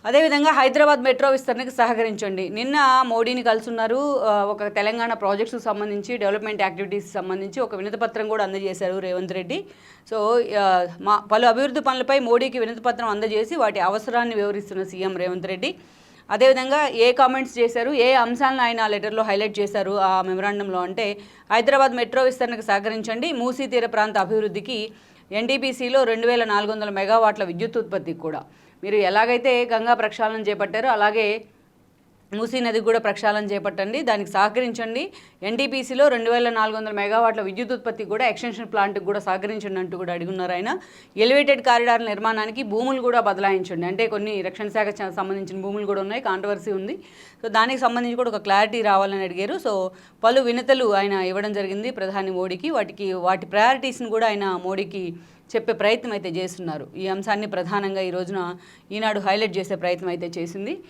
అదేవిధంగా హైదరాబాద్ మెట్రో విస్తరణకు సహకరించండి. నిన్న మోడీని కలుసున్నారు. ఒక తెలంగాణ ప్రాజెక్ట్స్కి సంబంధించి డెవలప్మెంట్ యాక్టివిటీస్కి సంబంధించి ఒక వినతిపత్రం కూడా అందజేశారు రేవంత్ రెడ్డి. సో పలు అభివృద్ధి పనులపై మోడీకి వినతిపత్రం అందజేసి వాటి అవసరాన్ని వివరిస్తున్న సీఎం రేవంత్ రెడ్డి. అదేవిధంగా ఏ కామెంట్స్ చేశారు, ఏ అంశాలను ఆయన లెటర్లో హైలైట్ చేశారు ఆ మెమరాండంలో అంటే, హైదరాబాద్ మెట్రో విస్తరణకు సహకరించండి, మూసీ తీర ప్రాంత అభివృద్ధికి ఎన్టీపీసీలో 2400 మెగావాట్ల విద్యుత్ ఉత్పత్తికి కూడా మీరు ఎలాగైతే గంగా ప్రక్షాళన చేపట్టారో అలాగే మూసీ నదికి కూడా ప్రక్షాళన చేపట్టండి, దానికి సహకరించండి. ఎన్టీపీసీలో 2400 మెగావాట్ల విద్యుత్ ఉత్పత్తి కూడా ఎక్స్టెన్షన్ ప్లాంట్కి కూడా సహకరించండి అంటూ కూడా అడుగున్నారు ఆయన. ఎలివేటెడ్ కారిడార్ నిర్మాణానికి భూములు కూడా బదలాయించండి, అంటే కొన్ని రక్షణ శాఖ సంబంధించిన భూములు కూడా ఉన్నాయి, కాంట్రవర్సీ ఉంది. సో దానికి సంబంధించి కూడా ఒక క్లారిటీ రావాలని అడిగారు. సో పలు వినతులు ఆయన ఇవ్వడం జరిగింది ప్రధాని మోడీకి. వాటి ప్రయారిటీస్ని కూడా ఆయన మోడీకి చెప్పే ప్రయత్నం అయితే చేస్తున్నారు. ఈ అంశాన్ని ప్రధానంగా ఈ రోజున ఈనాడు హైలైట్ చేసే ప్రయత్నం అయితే చేసింది.